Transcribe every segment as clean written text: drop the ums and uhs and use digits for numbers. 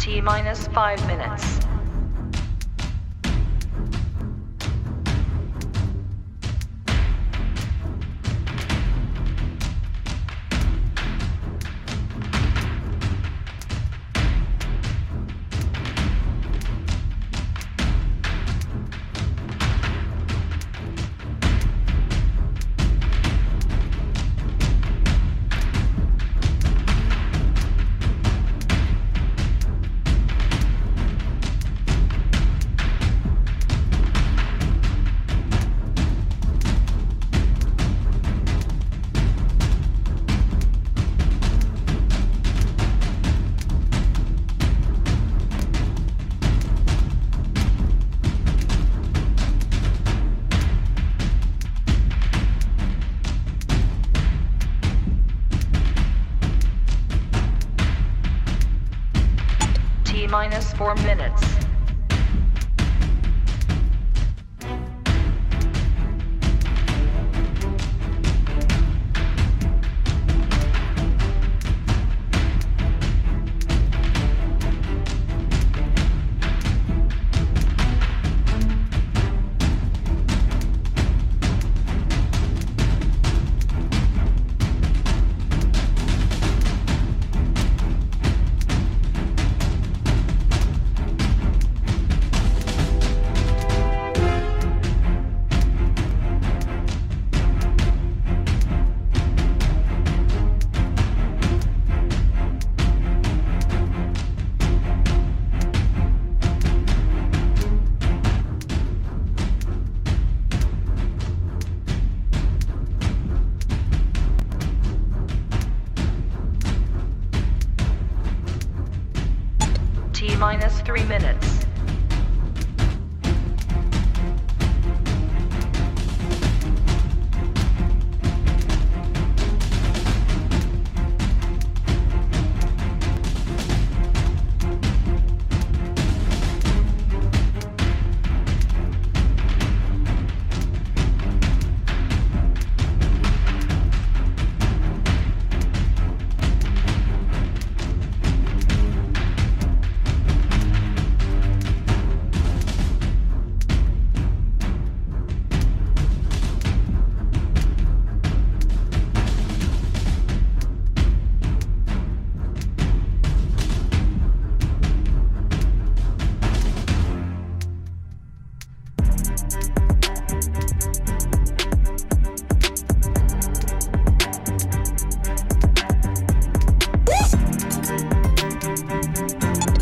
T-minus 5 minutes. T-minus 4 minutes. T-minus 3 minutes.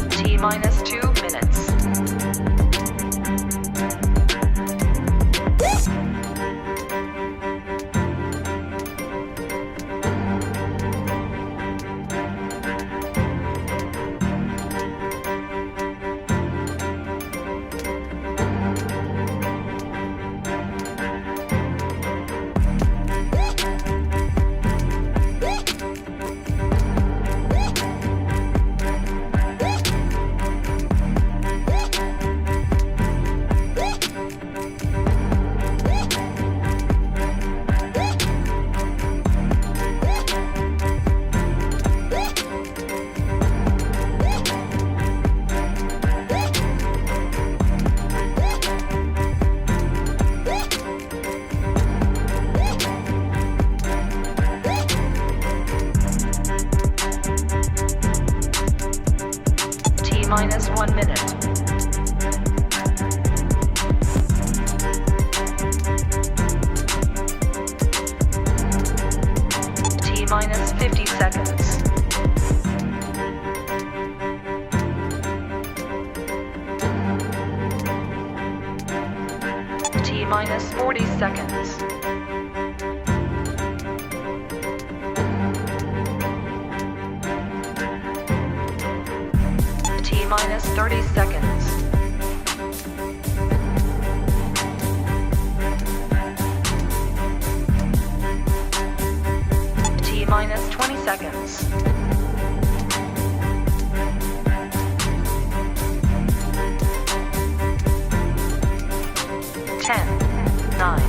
T-minus 2 minutes. T-minus 1 minute. T-minus 50 seconds. T-minus 40 seconds. T-minus 30 seconds. T-minus 20 seconds. Ten, 9,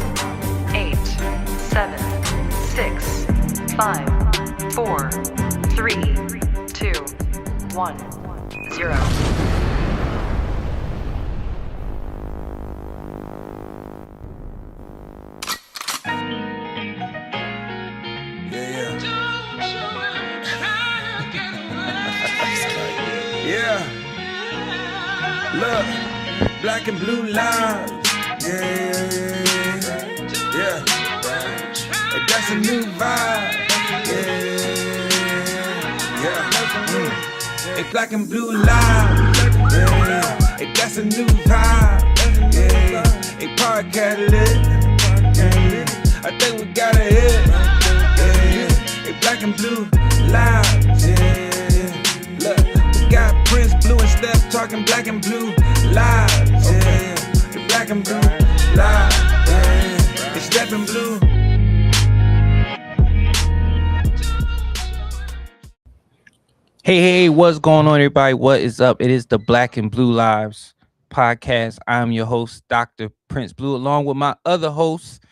8, 7, 6, 5, 4, 3, 2, 1. 0. Yeah, look, black and blue lives. Yeah. Hey, that's a new vibe. Yeah. Hey, black and blue lives. Yeah. Hey, that's a new vibe. Yeah. Hey, park catalyst. I think we got a hit. Yeah. Hey, black and blue lives. Yeah. Look, we got Prince, Blue and Sgt talking black and blue lives. Yeah. Hey, black and blue lives. Yeah. It's Step and Blue. Hey, what's going on, everybody? What is up? It is the Black and Blue Lives podcast. I'm your host, Dr. Prince Blue, along with my other host,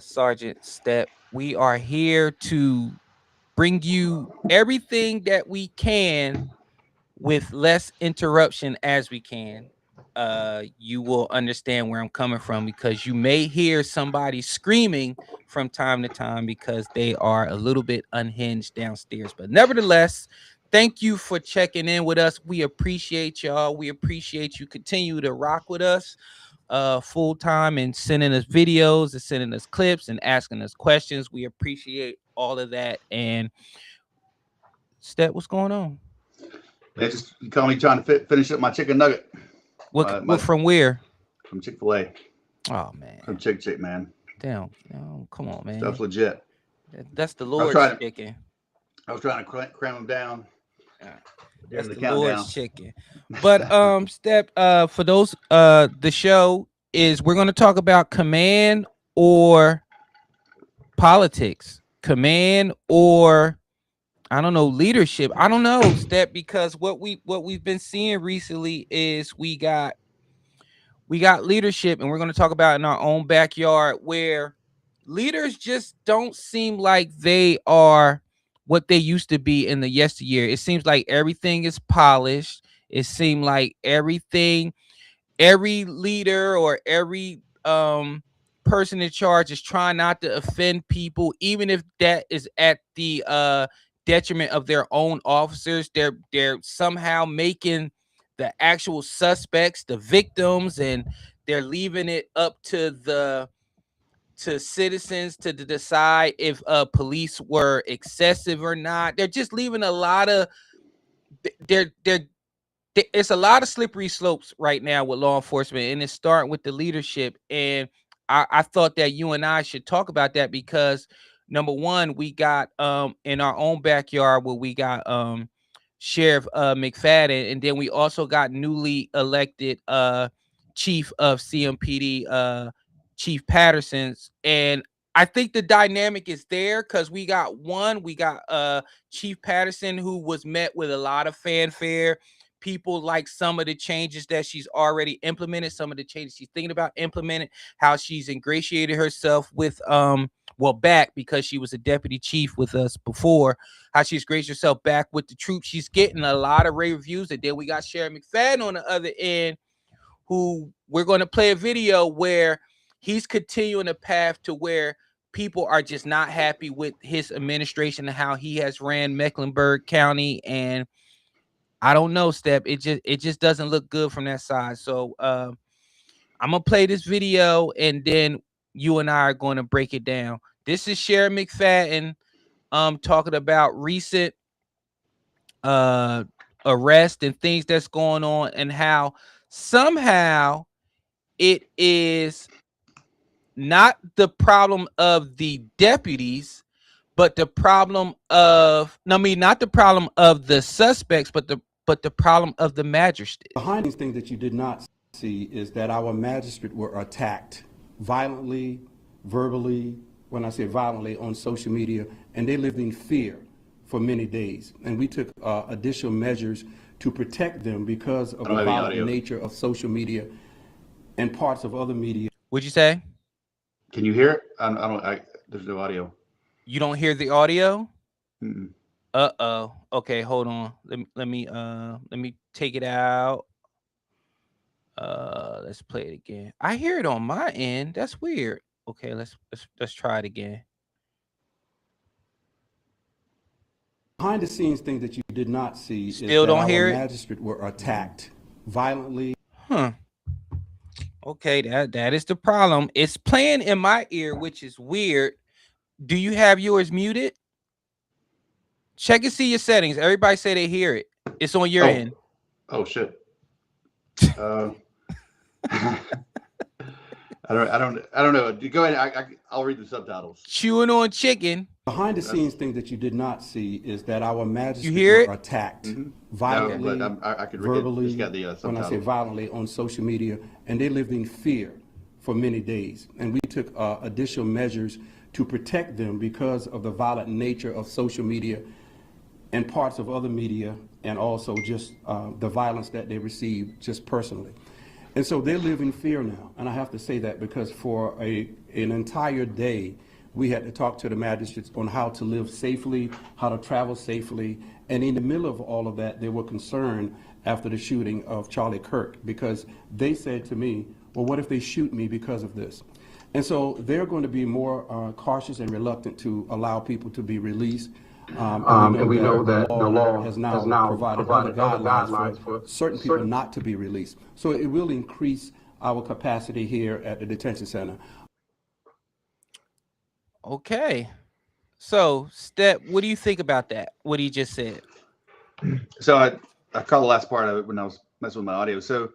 Sergeant Steppe. We are here to bring you everything that we can with less interruption as we can. You will understand where I'm coming from because you may hear somebody screaming from time to time because they are a little bit unhinged downstairs. But nevertheless, thank you for checking in with us. We appreciate y'all. We appreciate you continue to rock with us full time and sending us videos and sending us clips and asking us questions. We appreciate all of that. And Step, what's going on? They just call me trying to finish up my chicken nugget. What from where? From Chick-fil-A. Oh man. From Chick, man. Damn. Come on, man. Stuff's legit. That's the Lord's chicken. I was trying to cram them down. That's the Lord's chicken. But Step, for those the show is we're gonna talk about command or politics. Command or I don't know, leadership. I don't know, Step, because what we've been seeing recently is we got leadership, and we're going to talk about in our own backyard where leaders just don't seem like they are what they used to be in the yesteryear. It seems like everything is polished. It seems like every leader or every person in charge is trying not to offend people, even if that is at the detriment of their own officers. They're somehow making the actual suspects the victims, and they're leaving it up to citizens to decide if police were excessive or not. They're just leaving a lot of it's a lot of slippery slopes right now with law enforcement, and it's starting with the leadership. And I thought that you and I should talk about that because number one, we got in our own backyard where we got Sheriff McFadden, and then we also got newly elected chief of CMPD, Chief Patterson. And I think the dynamic is there because we got Chief Patterson who was met with a lot of fanfare. People like some of the changes that she's already implemented, some of the changes she's thinking about implementing, how she's ingratiated herself with back because she was a deputy chief with us before, how she's graced herself back with the troops. She's getting a lot of rave reviews. And then we got Sheriff McFadden on the other end, who we're going to play a video where he's continuing a path to where people are just not happy with his administration and how he has ran Mecklenberg County. And I don't know, Step. It just doesn't look good from that side. So I'm gonna play this video and then you and I are going to break it down. This is Sheriff McFadden talking about recent arrest and things that's going on and how somehow it is not the problem of the deputies, but the problem of not the problem of the suspects, but the problem of the magistrate. Behind these things that you did not see is that our magistrate were attacked violently, verbally, when I say violently, on social media, and they lived in fear for many days. And we took additional measures to protect them because of the violent nature of social media and parts of other media. What'd you say? Can you hear it? There's no audio. You don't hear the audio? Mm-mm. Uh-oh. Okay, hold on. Let me take it out. Let's play it again. I hear it on my end. That's weird. Okay, let's try it again. Behind the scenes thing that you did not see is Still that don't our hear it? magistrate were attacked violently. Huh. Okay, that is the problem. It's playing in my ear, which is weird. Do you have yours muted? Check and see your settings. Everybody say they hear it. It's on your end. Oh shit. I don't know. Go ahead. I'll read the subtitles. Chewing on chicken. Behind the scenes thing that you did not see is that our magistrate hear were it? attacked violently, No, but I could read it. verbally, Just got the when I say subtitles. violently, on social media, and they lived in fear for many days. And we took additional measures to protect them because of the violent nature of social media and parts of other media, and also just the violence that they received just personally. And so they live in fear now. And I have to say that because for an entire day, we had to talk to the magistrates on how to live safely, how to travel safely. And in the middle of all of that, they were concerned after the shooting of Charlie Kirk, because they said to me, well, what if they shoot me because of this? And so they're going to be more cautious and reluctant to allow people to be released. And we know that the law has now provided other guidelines for certain people not to be released. So it will increase our capacity here at the detention center. Okay. So, Step, what do you think about that? What he just said? So I caught the last part of it when I was messing with my audio. So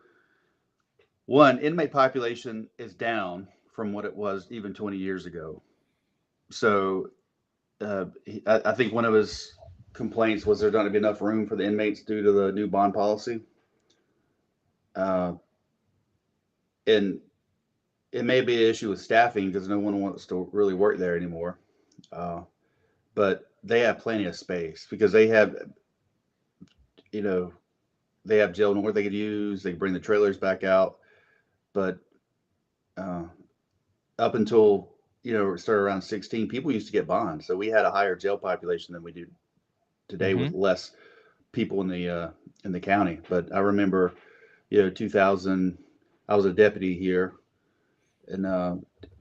one, inmate population is down from what it was even 20 years ago. So I think one of his complaints was there not to be enough room for the inmates due to the new bond policy. And it may be an issue with staffing because no one wants to really work there anymore. But they have plenty of space because they have, they have jail north they could use. They can bring the trailers back out. But up until, it started around 16, people used to get bonds. So we had a higher jail population than we do today with less people in the county. But I remember, 2000, I was a deputy here in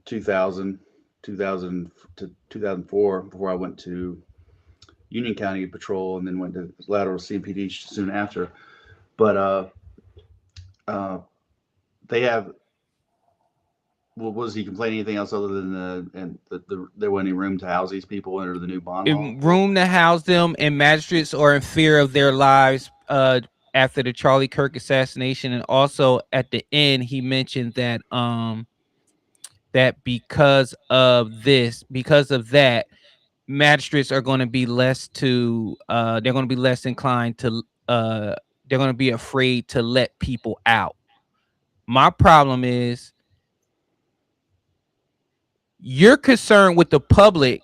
2000 to 2004 before I went to Union County Patrol and then went to lateral CMPD soon after. But they have. Well, was he complaining anything else other than there wasn't any room to house these people under the new bond law? Room to house them, and magistrates are in fear of their lives after the Charlie Kirk assassination. And also at the end, he mentioned that that because of that, magistrates are going to be less inclined to they're going to be afraid to let people out. My problem is you're concerned with the public.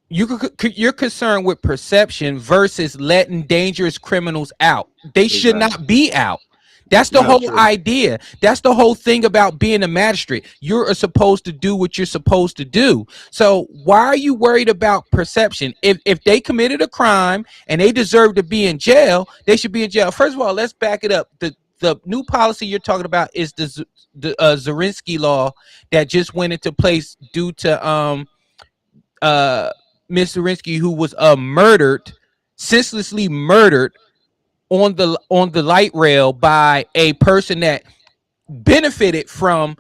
You're concerned with perception versus letting dangerous criminals out. They should not be out. That's the whole idea. That's the whole thing about being a magistrate. You're supposed to do what you're supposed to do. So why are you worried about perception? If they committed a crime and they deserve to be in jail, they should be in jail. First of all, let's back it up. The new policy you're talking about is the Zarinsky law that just went into place due to Miss Zarinsky, who was senselessly murdered on the light rail by a person that benefited from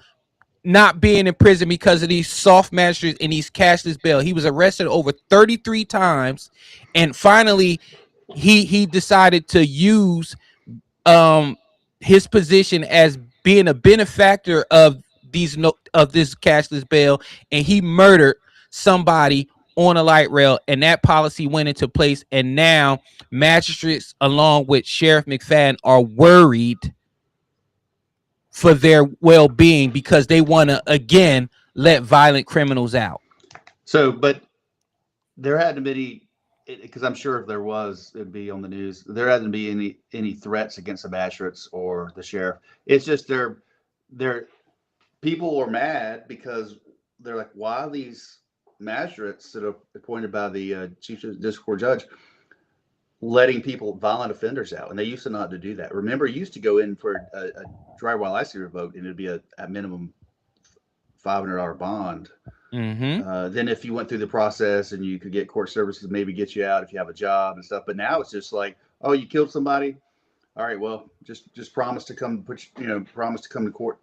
not being in prison because of these soft magistrates and these cashless bail. He was arrested over 33 times, and finally he decided to use his position as being a benefactor of this cashless bail, and he murdered somebody on a light rail, and that policy went into place. And now magistrates, along with Sheriff McFadden, are worried for their well-being because they want to again let violent criminals out. So, but there hadn't been because I'm sure if there was, it'd be on the news. There hasn't been any threats against the magistrates or the sheriff. It's just they're people are mad because they're like, why are these magistrates that are appointed by the chief district court judge letting violent offenders out, and they used to not to do that. Remember, you used to go in for a driver while license revoked, and it'd be a minimum $500 bond. Then if you went through the process and you could get court services, maybe get you out if you have a job and stuff. But now it's just like, oh, you killed somebody. All right, well, just promise to come promise to come to court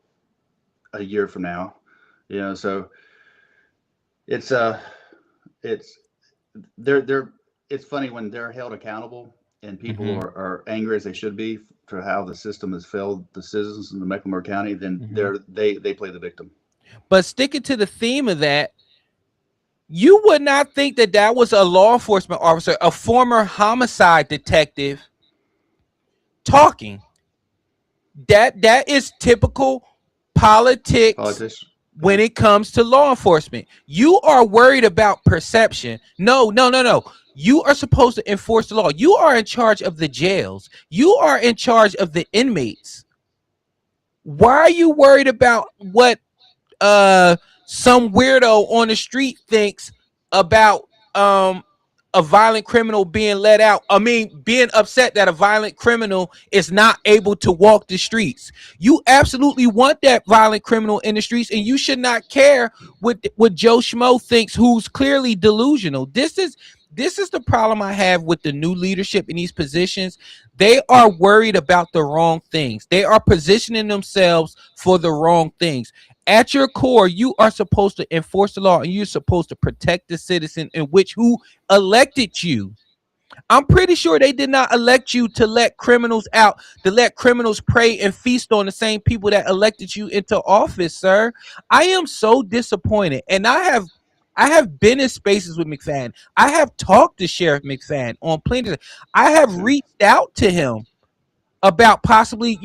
a year from now. So it's it's funny when they're held accountable and people are angry as they should be for how the system has failed the citizens in the Mecklenburg County, then they play the victim. But sticking to the theme of that, you would not think that was a law enforcement officer, a former homicide detective talking. That is typical politics when it comes to law enforcement. You are worried about perception. No. You are supposed to enforce the law. You are in charge of the jails. You are in charge of the inmates. Why are you worried about what some weirdo on the street thinks about a violent criminal being let out? I mean, being upset that a violent criminal is not able to walk the streets. You absolutely want that violent criminal in the streets, and you should not care what Joe Schmo thinks, who's clearly delusional. This is the problem I have with the new leadership in these positions. They are worried about the wrong things. They are positioning themselves for the wrong things. At your core, you are supposed to enforce the law, and you're supposed to protect the citizen who elected you. I'm pretty sure they did not elect you to let criminals out, to let criminals prey and feast on the same people that elected you into office, sir. I am so disappointed, and I have been in spaces with McFadden. I have talked to Sheriff McFadden on plenty. I have reached out to him about possibly,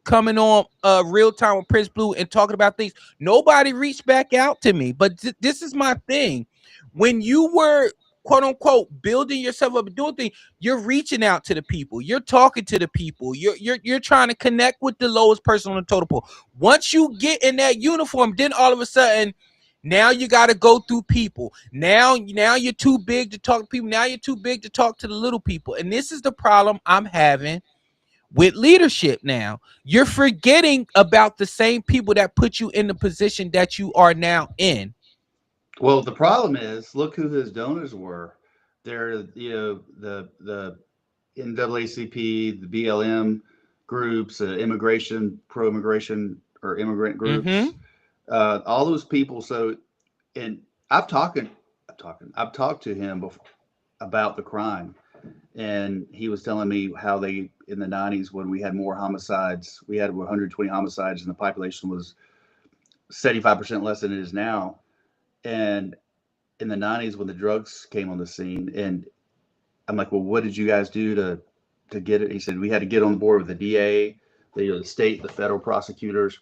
coming on real time with Prince Blue and talking about things. Nobody reached back out to me. But this is my thing. When you were, quote unquote, building yourself up and doing things, you're reaching out to the people. You're talking to the people. You're trying to connect with the lowest person on the totem pole. Once you get in that uniform, then all of a sudden, now you got to go through people. Now you're too big to talk to people. Now you're too big to talk to the little people. And this is the problem I'm having with leadership now. You're forgetting about the same people that put you in the position that you are now in. Well, the problem is, look who his donors were. They're, the NAACP, the BLM groups, pro-immigration or immigrant groups, all those people. So, and I've talked to him before about the crime, and he was telling me how they, in the 90s, when we had more homicides, we had 120 homicides, and the population was 75% less than it is now. And in the 90s, when the drugs came on the scene, and I'm like, well, what did you guys do to get it? He said, we had to get on board with the DA, the state, the federal prosecutors,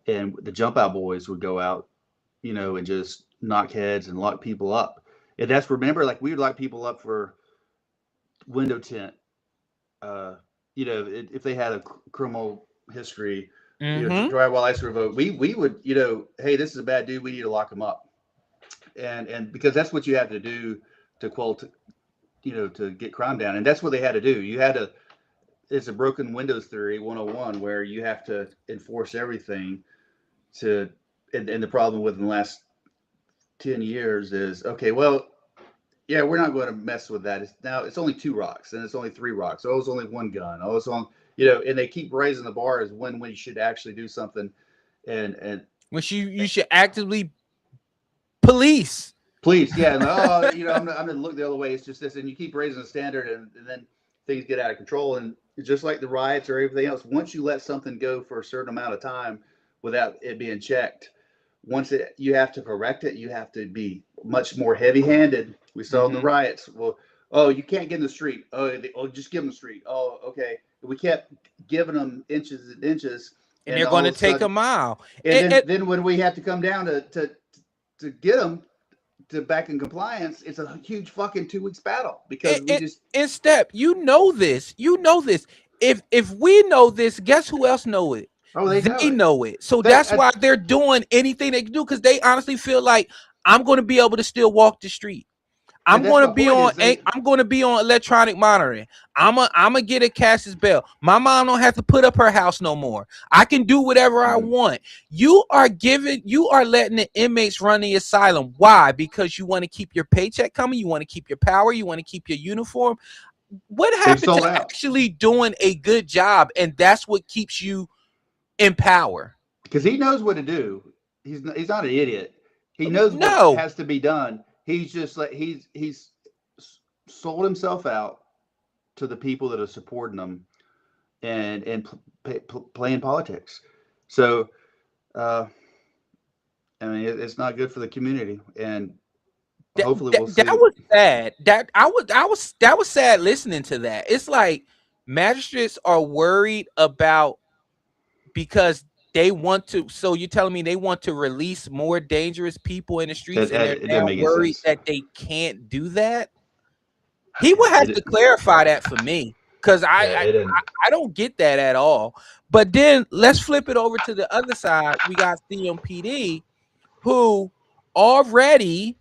and the jump out boys would go out, and just knock heads and lock people up. And that's, remember, like, we would lock people up for window tint, if they had a criminal history, drive while license revoked, we would, hey, this is a bad dude, we need to lock him up. And because that's what you have to do to get crime down. And that's what they had to do. It's a broken windows theory 101, where you have to enforce everything and the problem with in the last 10 years is, okay, well, yeah, we're not going to mess with that. It's only 2 rocks, and it's only 3 rocks. Oh, it's only 1 gun. Oh, it's on, and they keep raising the bar as when we should actually do something. And when you should actively police, yeah. And, I'm going to look the other way. It's just this, and you keep raising the standard, and then things get out of control. And just like the riots or everything else, once you let something go for a certain amount of time without it being checked, you have to correct it. You have to be much more heavy-handed. We saw in the riots. Well, oh, you can't get in the street. Oh, just give them the street. Oh, okay. We kept giving them inches and inches, and they're going to take a mile. And then when we have to come down to get them to back in compliance, it's a huge fucking 2 weeks battle because in Step, you know this. If we know this, guess who else know it? Oh, they know it. So that's why they're doing anything they can do, because they honestly feel like, I'm going to be able to still walk the street. I'm And that's going to my be point. on. Is they I'm going to be on electronic monitoring. I'm a get a Cassius Bell. My mom don't have to put up her house no more. I can do whatever I want. You are letting the inmates run the asylum. Why? Because you want to keep your paycheck coming. You want to keep your power. You want to keep your uniform. What they've happened sold to out actually doing a good job? And that's what keeps you in power. because he knows what to do. He's not an idiot. He knows what No, has to be done. He's just like he's sold himself out to the people that are supporting him and playing politics. So I mean, it's not good for the community, and hopefully we'll that see. was sad. That was sad listening to that. It's like magistrates are worried about because they want to. So you're telling me they want to release more dangerous people in the streets, and they're It now doesn't make any worried sense. that they can't do that? He would have It to clarify that for me because yeah, it didn't. I don't get that at all. But then let's flip it over to the other side. We got CMPD who already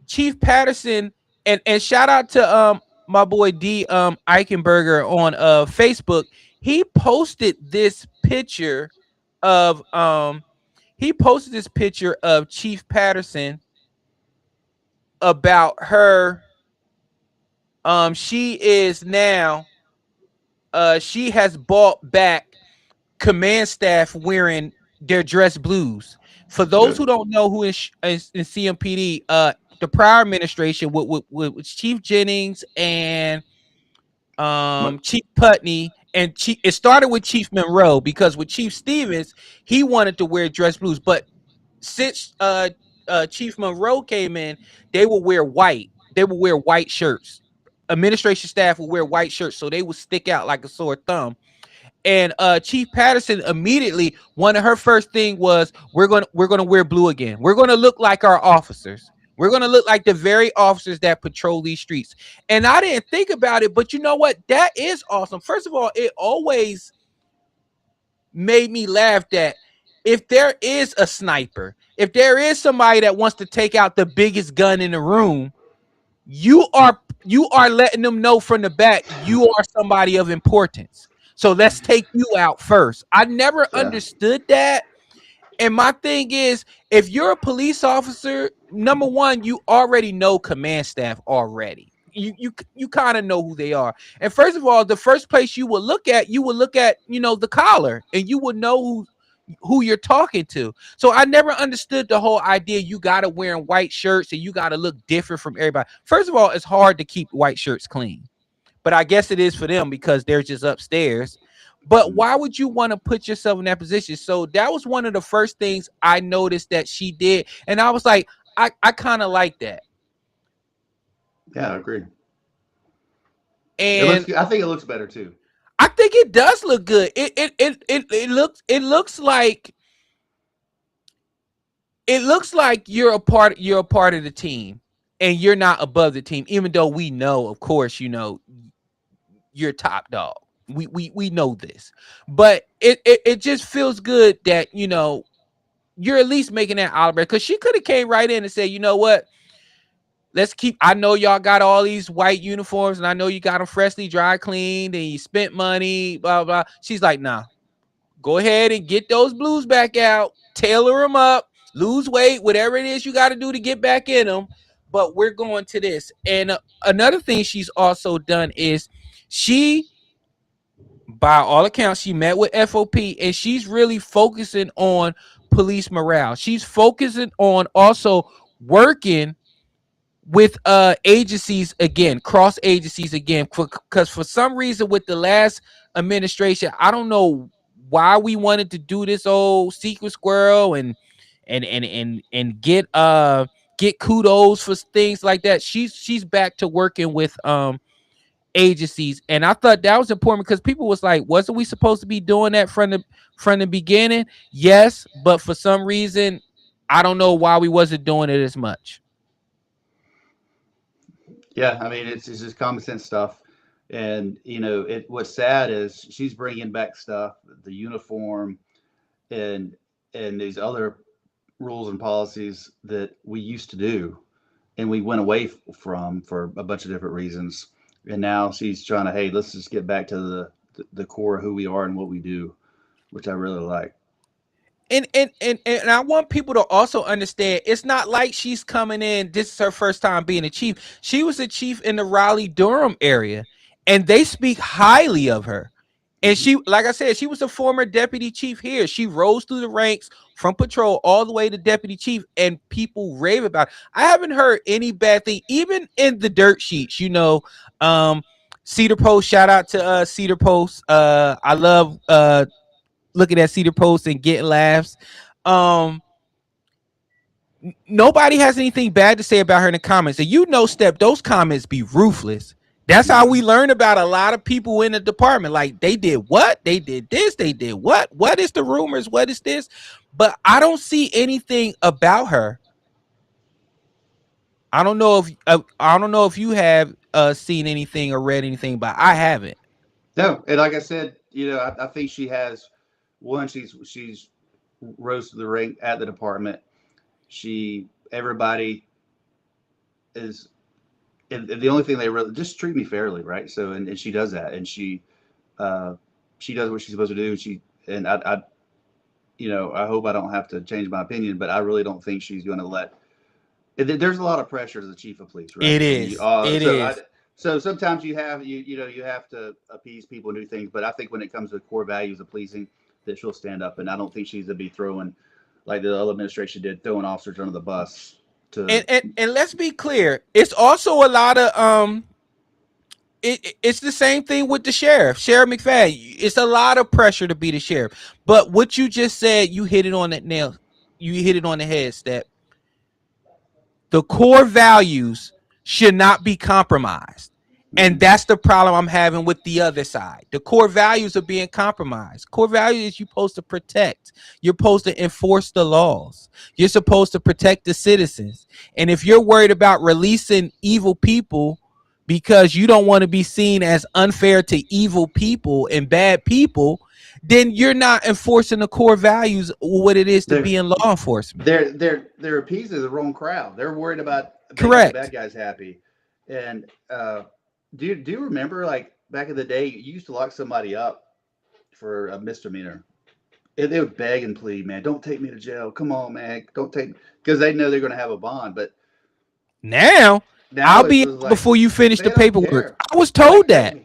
Chief Patterson and shout out to my boy D Eichenberger on Facebook. He posted this picture of Chief Patterson about her. She is now she has bought back command staff wearing their dress blues. For those Good. who don't know who is in CMPD, the prior administration with Chief Jennings and Chief Putney and it started with Chief Monroe because with Chief Stevens he wanted to wear dress blues, but since Chief Monroe came in, they will wear white. They will wear white shirts. Administration staff will wear white shirts so they will stick out like a sore thumb. And Chief Patterson immediately one of her first thing was we're gonna wear blue again. We're gonna look like our officers. We're gonna look like the very officers that patrol these streets. And I didn't think about it, but you know what? That is awesome. First of all, it always made me laugh that if there is a sniper, if there is somebody that wants to take out the biggest gun in the room, you are letting them know from the back you are somebody of importance. So let's take you out first. I never Yeah. understood that. And my thing is, if you're a police officer, number one, you already know command staff already. You kind of know who they are. And first of all, the first place you would look at, the collar, and you would know who you're talking to. So I never understood the whole idea you gotta wear white shirts and you gotta look different from everybody. First of all, it's hard to keep white shirts clean, but I guess it is for them because they're just upstairs. But why would you want to put yourself in that position? So that was one of the first things I noticed that she did. And I was like, I kind of like that. Yeah, I agree. It And looks. I think it looks better too. I think it does look good. It looks like you're a part of the team and you're not above the team, even though we know, of course, you're top dog. We know this, but it just feels good that you're at least making that Oliver, because she could have came right in and said, you know what, I know y'all got all these white uniforms and I know you got them freshly dry cleaned and you spent money, blah blah. She's like, nah, go ahead and get those blues back out, tailor them up, lose weight, whatever it is you got to do to get back in them. But we're going to this. And another thing she's also done is she, by all accounts, she met with FOP and she's really focusing on police morale. She's focusing on also working with agencies again, cross agencies again, because for some reason with the last administration, I don't know why we wanted to do this old secret squirrel and get kudos for things like that. She's back to working with agencies, and I thought that was important because people was like, wasn't we supposed to be doing that from the beginning? Yes, but for some reason I don't know why we wasn't doing it as much. Yeah, I mean it's just common sense stuff, and what's sad is she's bringing back stuff, the uniform, and these other rules and policies that we used to do and we went away from for a bunch of different reasons. And now she's trying to, hey, let's just get back to the core of who we are and what we do, which I really like. And I want people to also understand it's not like she's coming in. This is her first time being a chief. She was a chief in the Raleigh Durham area, and they speak highly of her. And she, like I said, she was a former deputy chief here. She rose through the ranks from patrol all the way to deputy chief, and people rave about it. I haven't heard any bad thing, even in the dirt sheets. Cedar Post. Shout out to Cedar Post. I love looking at Cedar Post and getting laughs. Nobody has anything bad to say about her in the comments. And Step, those comments be ruthless. That's how we learn about a lot of people in the department. Like, they did what? They did this. They did what? What is the rumors? What is this? But I don't see anything about her. I don't know if you have seen anything or read anything, but I haven't. No, and like I said, I think she has one. She's rose to the rank at the department. Everybody is, and the only thing they really just treat me fairly, right? So, and she does that, and she does what she's supposed to do. I hope I don't have to change my opinion, but I really don't think she's going to let. There's a lot of pressure as the chief of police, right? It is. It is. So sometimes you have to appease people and do things, but I think when it comes to core values of policing, that she'll stand up, and I don't think she's to be throwing, like the other administration did, throwing officers under the bus. And let's be clear, it's also a lot of it's the same thing with the Sheriff McFadden. It's a lot of pressure to be the sheriff. But what you just said, you hit it on the nail. You hit it on the head, Step. The core values should not be compromised. And that's the problem I'm having with the other side. The core values are being compromised. Core values is you're supposed to protect. You're supposed to enforce the laws. You're supposed to protect the citizens. And if you're worried about releasing evil people because you don't want to be seen as unfair to evil people and bad people, then you're not enforcing the core values, what it is to be in law enforcement. They're appeasing the wrong crowd. They're worried about correct bad guys happy. And do you remember, like, back in the day, you used to lock somebody up for a misdemeanor, and they would beg and plead, man, don't take me to jail. Come on, man, don't take me, because they know they're going to have a bond. But now I'll be like, before you finish the paperwork. I was told that.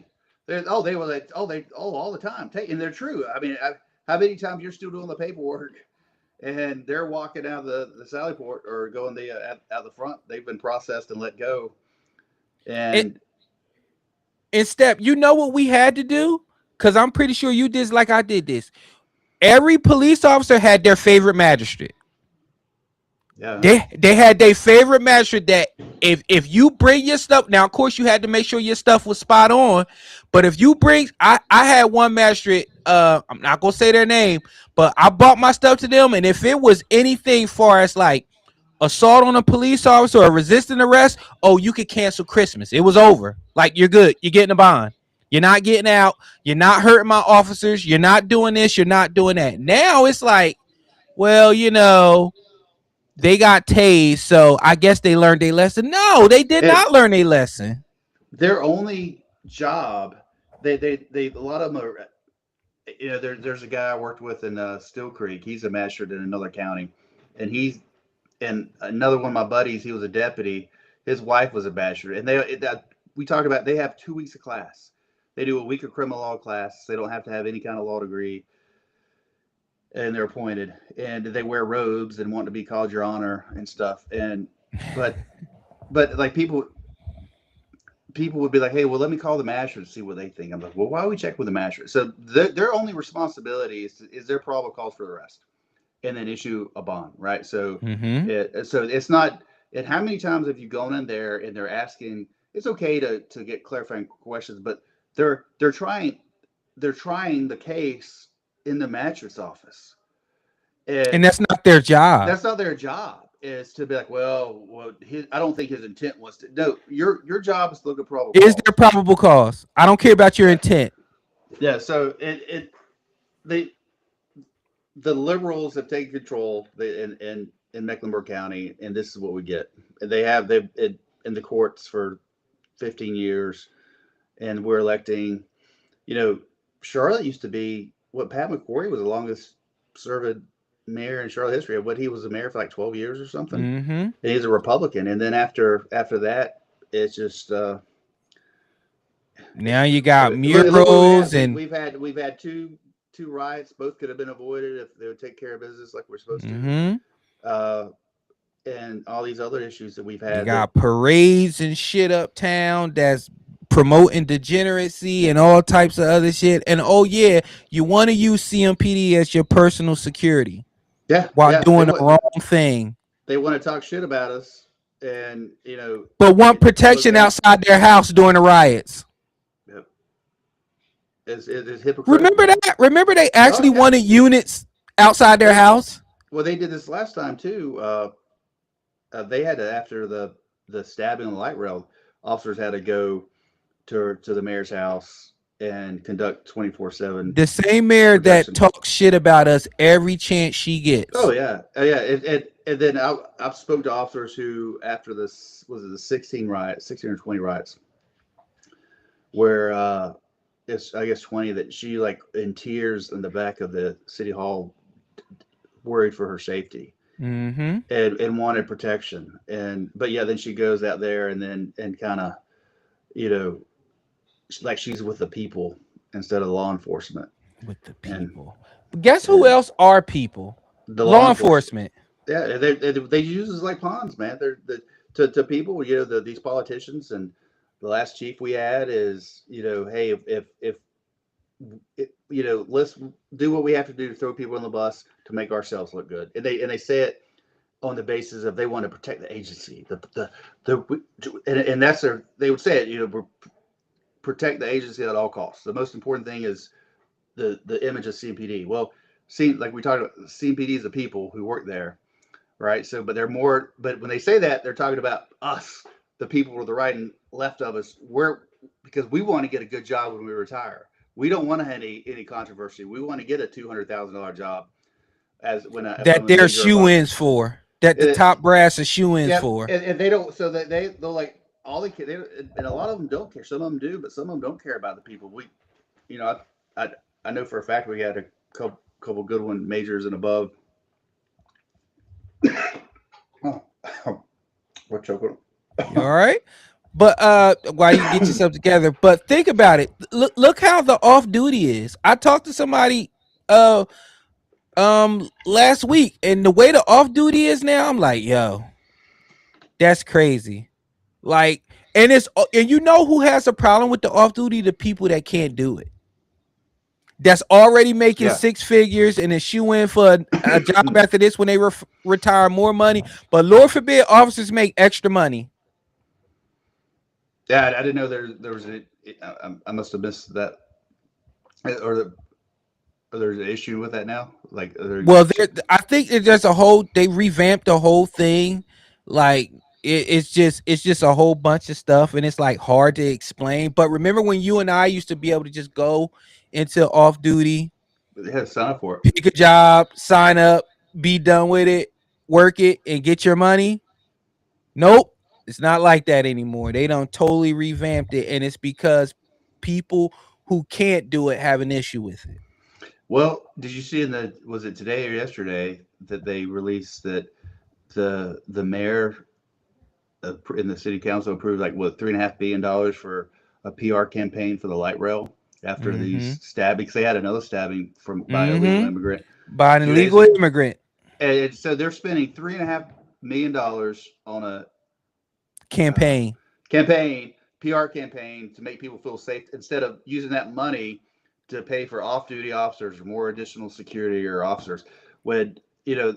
They were like, all the time. And they're true. I mean, how many times you're still doing the paperwork and they're walking out of the Sally Port or going out the front? They've been processed and let go. And Step, you know what we had to do? Because I'm pretty sure you did like I did this. Every police officer had their favorite magistrate. Yeah. They had their favorite magistrate that if you bring your stuff, now of course you had to make sure your stuff was spot on, but if you bring, I had one magistrate, I'm not gonna say their name, but I bought my stuff to them, and if it was anything far as like assault on a police officer or resisting arrest, oh, you could cancel Christmas. It was over. Like, you're good. You're getting a bond. You're not getting out. You're not hurting my officers. You're not doing this. You're not doing that. Now it's like, well, they got tased, so I guess they learned their lesson. No, they did not learn their lesson. Their only job, they a lot of them are, there's a guy I worked with in Still Creek. He's a magistrate in another county, and another one of my buddies, he was a deputy. His wife was a magistrate, and we talked about, they have 2 weeks of class. They do a week of criminal law class. They don't have to have any kind of law degree. And they're appointed, and they wear robes and want to be called Your Honor and stuff. But like people would be like, hey, well, let me call the magistrate to see what they think. I'm like, well, why don't we check with the magistrate? So their only responsibility is their probable cause for arrest, and then issue a bond, right? So so it's not. And how many times have you gone in there and they're asking? It's okay to get clarifying questions, but they're trying the case in the magistrate's office, and that's not their job. That's not their job. Is to be like, well, I don't think his intent was to. No, your job is to look at probable cause. Is there probable cause? I don't care about your intent. Yeah. So the liberals have taken control, and in Mecklenburg County, and this is what we get. They've in the courts for 15 years, and we're electing. You know, Charlotte used to be what Pat McCrory was the longest serving mayor in Charlotte history. What he was a mayor for like 12 years or something. Mm-hmm. And he's a Republican, and then after that, it's just Now you got look what murals and we've had two riots. Both could have been avoided if they would take care of business like we're supposed mm-hmm. to. And all these other issues that we've had. You got parades and shit uptown that's promoting degeneracy and all types of other shit. And oh yeah, you want to use CMPD as your personal security. Yeah. While doing the wrong thing. They want to talk shit about us, and but want protection outside their house during the riots. Yep. It's hypocritical. Remember they actually wanted units outside their house. Well, they did this last time too. They had to, after the stabbing on the light rail, officers had to go to the mayor's house and conduct 24/7. The same mayor that talks shit about us every chance she gets. Oh yeah, and then I've spoken to officers who, after this, was it the 16 or 20 riots, where it's, I guess, 20, that she, like, in tears in the back of the city hall, worried for her safety. Mm-hmm. And wanted protection. But yeah, then she goes out there and kind of, like she's with the people instead of law enforcement. With the people. Guess who else are people? The law enforcement. Yeah, they use us like pawns, man. They're to people. These politicians, and the last chief we had is, hey, if let's do what we have to do to throw people on the bus to make ourselves look good. And they say it on the basis of they want to protect the agency. And that's they would say it, protect the agency at all costs. The most important thing is the image of CMPD. Well, like we talked about, CMPD is the people who work there, right? So, but when they say that, they're talking about us, the people to the right and left of us, because we want to get a good job when we retire. We don't want to have any controversy. We want to get a $200,000 job that they're shoe-ins for. That the top brass are shoe-ins for. And they don't. So that they'll like all the kids, and a lot of them don't care. Some of them do, but some of them don't care about the people. I know for a fact we had a couple good one, majors and above. What choking? All right. But while you get yourself together, but think about it. Look how the off duty is. I talked to somebody last week, and the way the off duty is now, I'm like, yo, that's crazy. Like, and you know who has a problem with the off duty? The people that can't do it. That's already making six figures and is shoe in for a job after this when they retire, more money. But Lord forbid officers make extra money. Yeah, I didn't know there was I must have missed that, or there's an issue with that now. Like, I think there's they revamped the whole thing. Like it's just a whole bunch of stuff, and it's like hard to explain. But remember when you and I used to be able to just go into off duty, sign up for it, pick a job, sign up, be done with it, work it, and get your money? Nope. It's not like that anymore. They don't totally revamped it, and it's because people who can't do it have an issue with it. Well, did you see was it today or yesterday that they released that the mayor in the city council approved like $3.5 billion for a PR campaign for the light rail after these stabbings? They had another stabbing by an illegal immigrant. By an illegal immigrant. And so they're spending $3.5 million on a campaign, PR campaign to make people feel safe, instead of using that money to pay for off-duty officers or more additional security or officers. When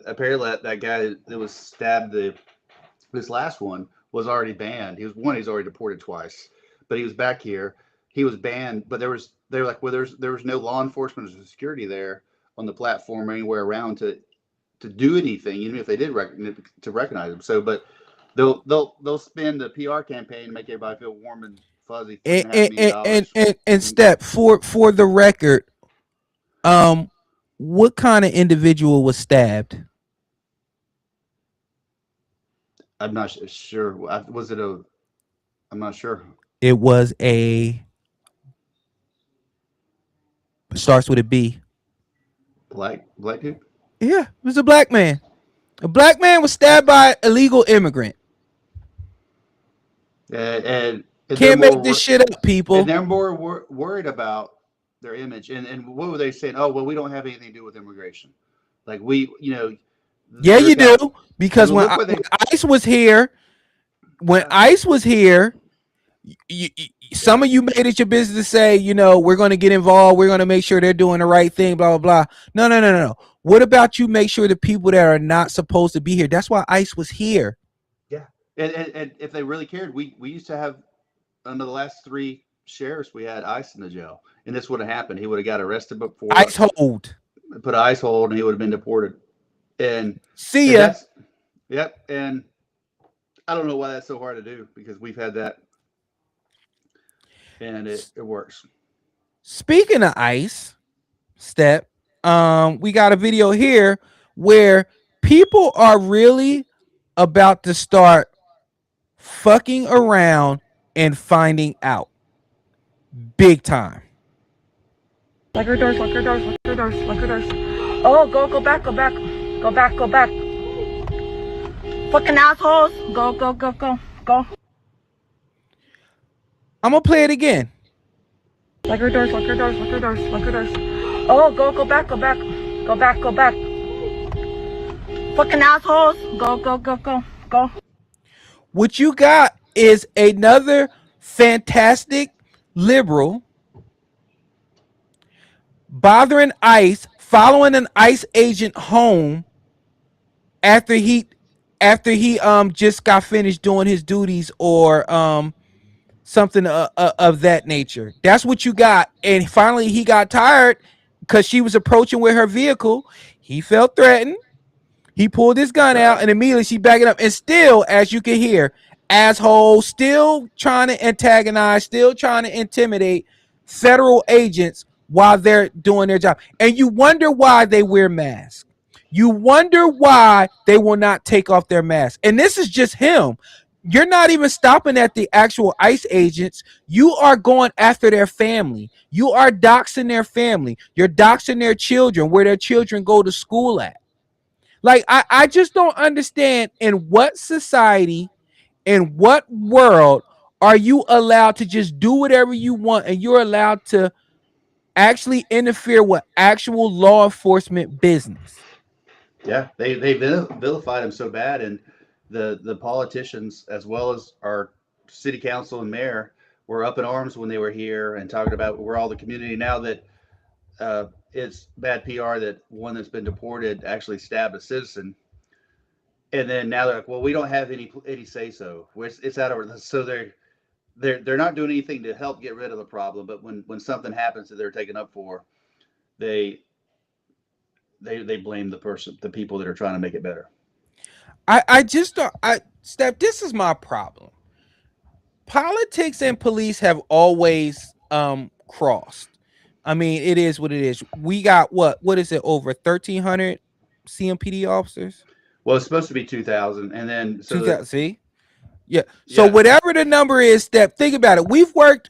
apparently that guy that was stabbed, this last one was already banned. He's already deported twice, but he was back here. He was banned, but they were like, well, there was no law enforcement or security there on the platform or anywhere around to do anything, even if they did to recognize him. So, but they'll spend a PR campaign to make everybody feel warm and fuzzy. And Steppe, for the record, what kind of individual was stabbed? I'm not sure. Was it a? I'm not sure. It was a starts with a B. Black dude. Yeah, it was a black man. A black man was stabbed by an illegal immigrant. And they're Can't make more this shit up, and people. they're more worried about their image. And what were they saying? Oh well, we don't have anything to do with immigration. Like Yeah, they're you kind do. Because well, look what they. when ICE was here, when Yeah, ICE was here, some yeah, of you made it your business to say, we're going to get involved. We're going to make sure they're doing the right thing, blah, blah, blah. No, no, no, no, no. What about you make sure the people that are not supposed to be here? That's why ICE was here. yeah. And if they really cared, we used to have under the last 3 sheriffs, we had ICE in the jail, and this would have happened. He would have got arrested before, ICE hold. put an ICE hold, and he would have been deported. And See and ya. that's yep. And I don't know why that's so hard to do because we've had that, and it works. Speaking of ICE, Step, we got a video here where people are really about to start fucking around and finding out big time. Lock your doors, lock your doors, lock your doors, lock your doors. Oh, go back, go back. Go back, go back. Fucking assholes. Go. I'm gonna play it again. Lock your doors, lock your doors, lock your doors, lock your doors. Oh, go back, go back. Go back, go back. Fucking assholes. Go. What you got is another fantastic liberal bothering ICE, following an ICE agent home after he just got finished doing his duties or something of that nature. That's what you got. And finally he got tired because she was approaching with her vehicle. He felt threatened. He pulled his gun out and immediately she backed it up. And still, as you can hear, asshole, still trying to antagonize, still trying to intimidate federal agents while they're doing their job. And you wonder why they wear masks. You wonder why they will not take off their mask. And this is just him. You're not even stopping at the actual ICE agents. You are going after their family. You are doxing their family. You're doxing their children, where their children go to school at. Like, I just don't understand in what society, in what world are you allowed to just do whatever you want and you're allowed to actually interfere with actual law enforcement business? Yeah, they vilified him so bad, and the politicians as well as our city council and mayor were up in arms when they were here and talking about we're all the community now that it's bad PR that one that's been deported actually stabbed a citizen, and then now they're like, well, we don't have any say so. It's out of so they're not doing anything to help get rid of the problem, but when something happens that they're taken up for, they blame the people that are trying to make it better. I just don't. Steph, this is my problem. Politics and police have always crossed. I mean, it is what it is. We got what is it, over 1,300 CMPD officers? Well, it's supposed to be 2,000, and then so 2,000. See, yeah. So whatever the number is, Steph, think about it. We've worked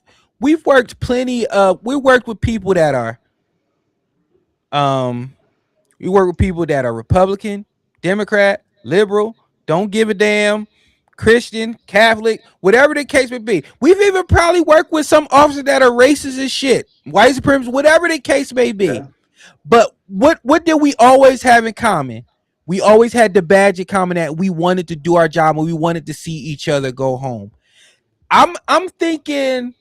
plenty. We worked with people that are we work with people that are Republican, Democrat, liberal, don't give a damn, Christian, Catholic, whatever the case may be. We've even probably worked with some officers that are racist as shit, white supremacists, whatever the case may be. Yeah. But what did we always have in common? We always had the badge in common that we wanted to do our job and we wanted to see each other go home. I'm thinking,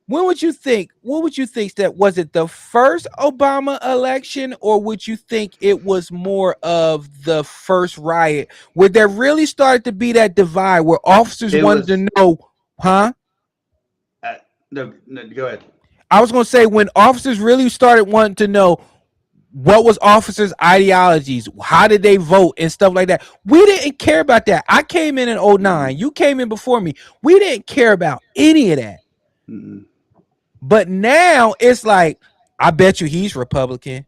what would you think, that was it the first Obama election, or would you think it was more of the first riot where there really started to be that divide where officers wanted to know, huh? No, go ahead. I was going to say, when officers really started wanting to know what was officers' ideologies, how did they vote and stuff like that. We didn't care about that. I came in 2009. You came in before me. We didn't care about any of that. Mm-mm. But now it's like, I bet you he's Republican.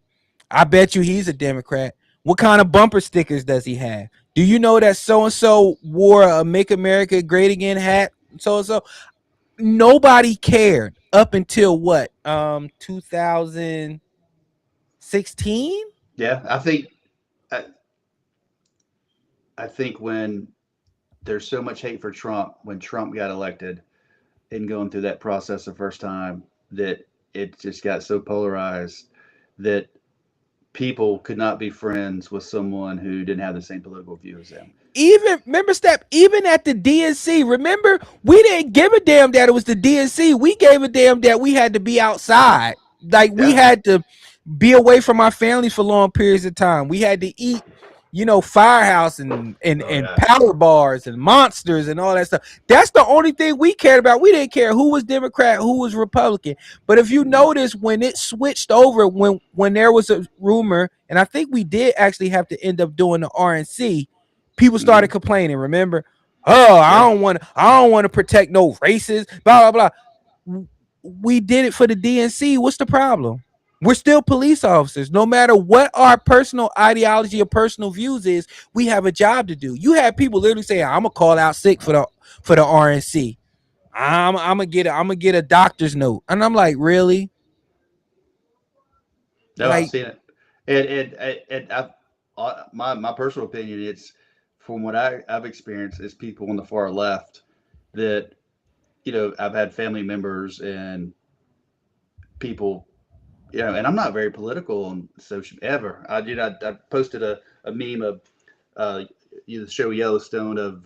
I bet you he's a Democrat. What kind of bumper stickers does he have? Do you know that so and so wore a "Make America Great Again" hat? So and so. Nobody cared up until what? 2016. Yeah, I, I think when there's so much hate for Trump, when Trump got elected and going through that process the first time, that it just got so polarized that people could not be friends with someone who didn't have the same political view as them. Even remember, Step, even at the DNC, remember, we didn't give a damn that it was the DNC. We gave a damn that we had to be outside. Like we Yeah. had to be away from our families for long periods of time. We had to eat, Firehouse and Yeah. power bars and monsters and all that stuff. That's the only thing we cared about. We didn't care who was Democrat, who was Republican. But if you notice, when it switched over, when there was a rumor, and I think we did actually have to end up doing the RNC, people started complaining. Remember? Oh, I Yeah. don't want to protect no races. Blah blah blah. We did it for the DNC. What's the problem? We're still police officers. No matter what our personal ideology or personal views is, we have a job to do. You have people literally saying, "I'm gonna call out sick for the RNC. I'm gonna get a doctor's note," and I'm like, really? No, I've Like, seen it. And my personal opinion, it's from what I've experienced, is people on the far left that, I've had family members and people, and I'm not very political on social ever. I posted a meme of the show Yellowstone of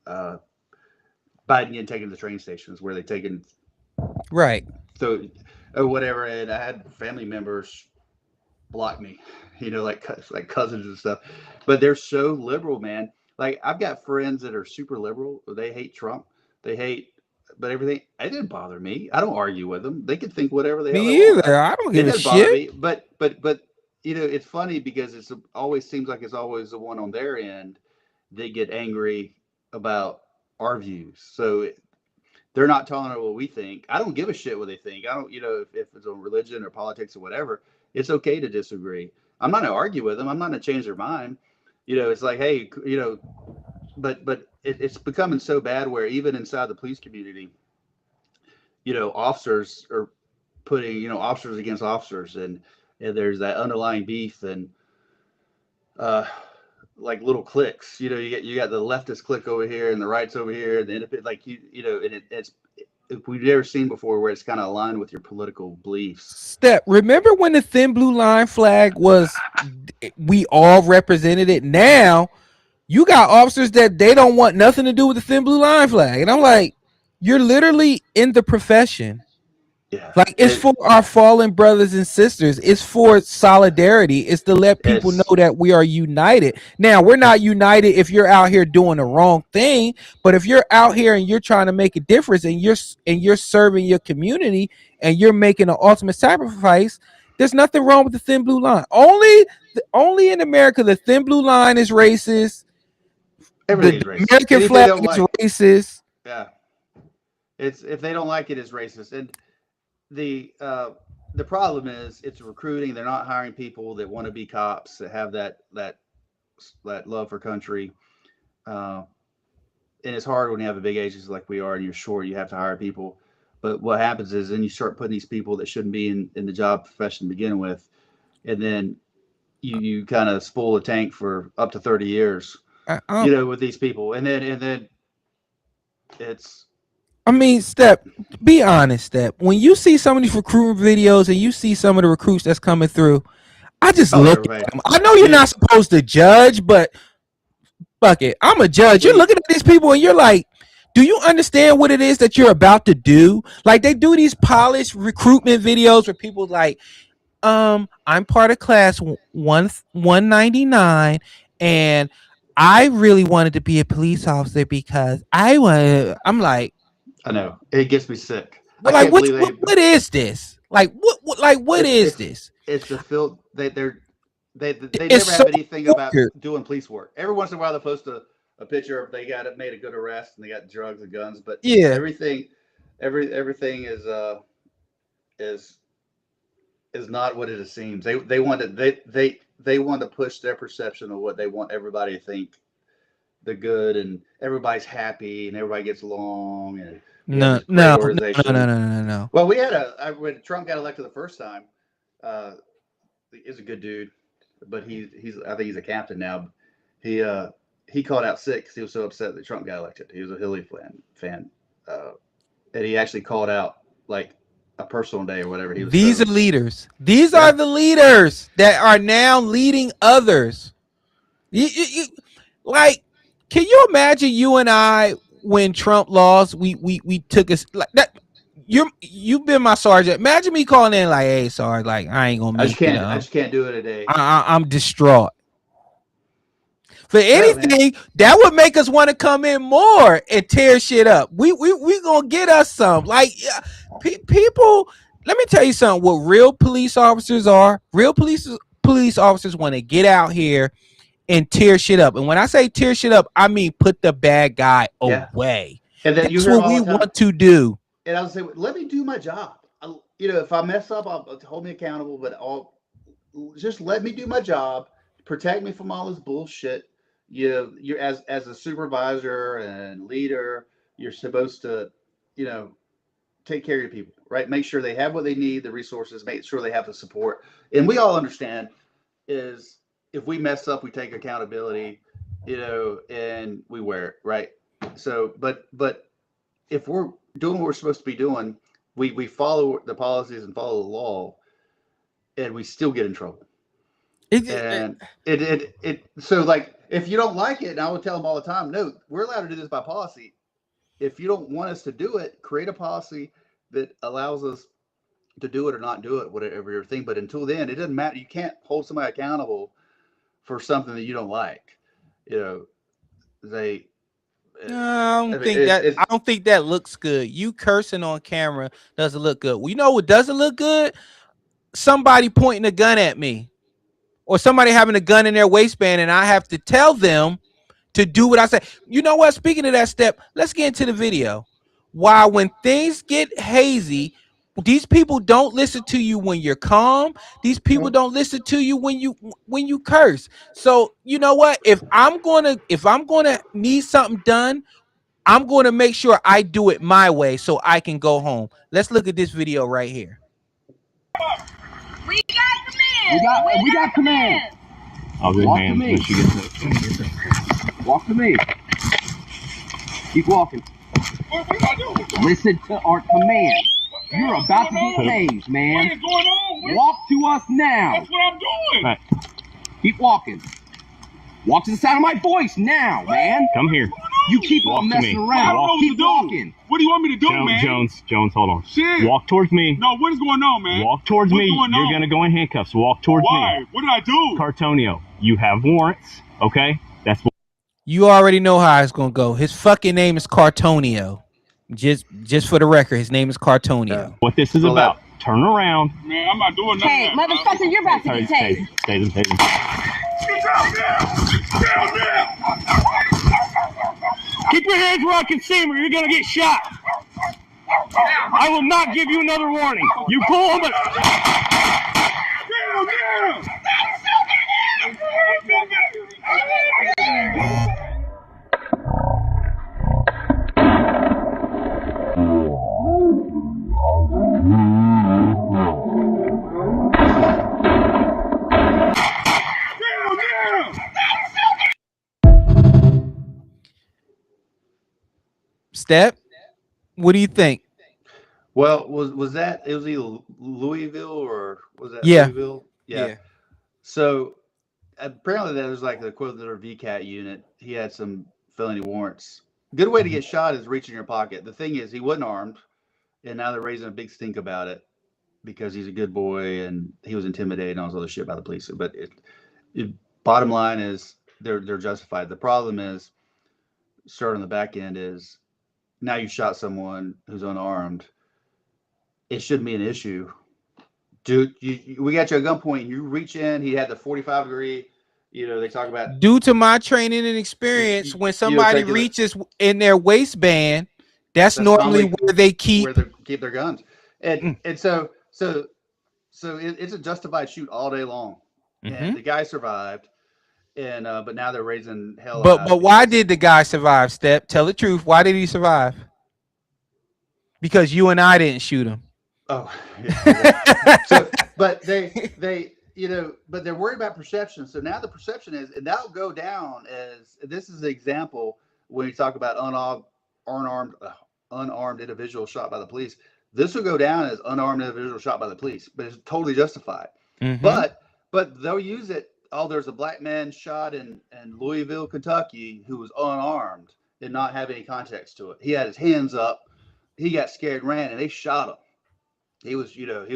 uh, Biden getting taken to the train stations where they taken right? so or whatever, and I had family members block me, like cousins and stuff. But they're so liberal, man. Like I've got friends that are super liberal. They hate Trump. They hate, but everything. It didn't bother me. I don't argue with them. They can think whatever the hell they Me want. either. I don't It give a doesn't bother shit. me. But it's funny because it's always seems like it's always the one on their end that get angry about our views. So they're not telling her what we think. I don't give a shit what they think. I don't, if it's on religion or politics or whatever, it's okay to disagree. I'm not going to argue with them. I'm not going to change their mind. It's like, hey, but it's becoming so bad where even inside the police community, officers are putting, officers against officers, and there's that underlying beef and, like little cliques, you got the leftist clique over here and the rights over here, and the independent, like and it's we've never seen before where it's kind of aligned with your political beliefs. Step. Remember when the thin blue line flag was? We all represented it. Now you got officers that they don't want nothing to do with the thin blue line flag, and I'm like, you're literally in the profession. Yeah, Like, it's for our fallen brothers and sisters. It's for solidarity. It's to let people know it's that we are united. Now, we're not united if you're out here doing the wrong thing, but if you're out here and you're trying to make a difference and you're serving your community and you're making an ultimate sacrifice, there's nothing wrong with the thin blue line. Only in America the thin blue line is racist. everything is The racist. American Anything they flag don't is like, racist. yeah, it's if they don't like it, it's racist. And the uh, the problem is it's recruiting. They're not hiring people that want to be cops that have that love for country. Uh, and it's hard when you have a big agency like we are and you're short, you have to hire people. But what happens is then you start putting these people that shouldn't be in the job profession to begin with, and then you kind of spoil the tank for up to 30 years, I, with these people, and then it's I mean, Step, be honest, Step. When you see some of these recruiting videos and you see some of the recruits that's coming through, I just oh look everybody at them. I know you're you not supposed to judge, but fuck it. I'm a judge. You're we looking at these people and you're like, do you understand what it is that you're about to do? Like, they do these polished recruitment videos where people like, I'm part of class 199 and I really wanted to be a police officer because I'm like, I know it gets me sick. I but like, can't believe what is this? Like, what it's is it's this? it's the feel they It's never so have anything about filtered. doing police work. Every once in a while they post a picture of they got it made a good arrest and they got drugs and guns, but Yeah. everything everything is is not what it seems. They want to they want to push their perception of what they want everybody to think the good and everybody's happy and everybody gets along and we have No, this great no, no, organization. no, no, no, no, no. Well, we had when Trump got elected the first time, he's a good dude, but I think he's a captain now. He called out sick because he was so upset that Trump got elected. He was a Hillary fan, and he actually called out like a personal day or whatever. He was These so, are leaders. These Yeah. are the leaders that are now leading others. Like, can you imagine you and I when Trump lost? We took us like that. You've been my sergeant. Imagine me calling in like, "Hey, Sarge, like I ain't gonna I make just can't. it. I just can't do it today. I'm distraught." For Yeah, anything, that would make us want to come in more and tear shit up. We gonna get us some. Like people, let me tell you something. What real police officers are, real police officers want to get out here and tear shit up. And when I say tear shit up, I mean put the bad guy Yeah. away. And then you That's hear what all we the time. want to do. And I'll say, let me do my job. If I mess up, I'll hold me accountable. But just let me do my job. Protect me from all this bullshit. You're as a supervisor and leader, you're supposed to, take care of your people, right? Make sure they have what they need, the resources. Make sure they have the support. And we all understand is if we mess up, we take accountability, and we wear it, right? So, but if we're doing what we're supposed to be doing, we follow the policies and follow the law, and we still get in trouble. And so like if you don't like it, and I would tell them all the time, no, we're allowed to do this by policy. If you don't want us to do it, create a policy that allows us to do it or not do it, whatever your thing. But until then, it doesn't matter. You can't hold somebody accountable for something that you don't like. They. I don't think that looks good. You cursing on camera doesn't look good. Well, you know what doesn't look good? Somebody pointing a gun at me, or somebody having a gun in their waistband, and I have to tell them to do what I say. You know what? Speaking of that step, let's get into the video. Why, when things get hazy, these people don't listen to you when you're calm. These people don't listen to you when you curse. So you know what? If I'm gonna need something done, I'm gonna make sure I do it my way so I can go home. Let's look at this video right here. We got command. We got command. I'll do hands when she gets it. Walk to me. Keep walking. Listen to our command. You're about to get tased, man. What is going on? Walk to us now. That's what I'm doing. Right. Keep walking. Walk to the sound of my voice now, man. Come here. You keep on messing around. Keep walking. What do you want me to do, man? Jones, hold on. Shit. Walk towards me. No, what is going on, man? Walk towards me. You're going to go in handcuffs. Walk towards me. Why? What did I do? Cartonio, you have warrants, okay? That's what. You already know how it's gonna go. His fucking name is Cartonio. Just for the record, his name is Cartonio. What this is about. Turn around. Man, I'm not doing nothing. Hey, motherfucker, you're about to get tased. Stay. Get down there! Down there! Keep your hands where I can see them or you're gonna get shot. I will not give you another warning. You pull them, but... Down there! Step, what do you think? Well, was that it was either Louisville or was that Yeah. Louisville? Yeah. So apparently that was like the equivalent of VCAT unit. He had some felony warrants. Good way to get shot is reach in your pocket. The thing is, he wasn't armed, and now they're raising a big stink about it because he's a good boy and he was intimidated and all this other shit by the police. But bottom line is they're justified. The problem is, starting on the back end is now you shot someone who's unarmed. It shouldn't be an issue. Dude, we got you at gunpoint. You reach in. He had the 45 degree. They talk about. Due to my training and experience, when somebody reaches in their waistband, that's normally where they keep their guns. And so it's a justified shoot all day long. And the guy survived. and but now they're raising hell But about it why because did the guy survive, Step? Tell the truth. Why did he survive? Because you and I didn't shoot him. oh yeah, okay. So but they but they're worried about perception. So now the perception is, and that'll go down as this is an example when you talk about unarmed individual shot by the police. This will go down as unarmed individual shot by the police, but it's totally justified. Mhm. But they'll use it. Oh, there's a black man shot in Louisville, Kentucky, who was unarmed and not have any context to it. He had his hands up. He got scared, ran, and they shot him. He was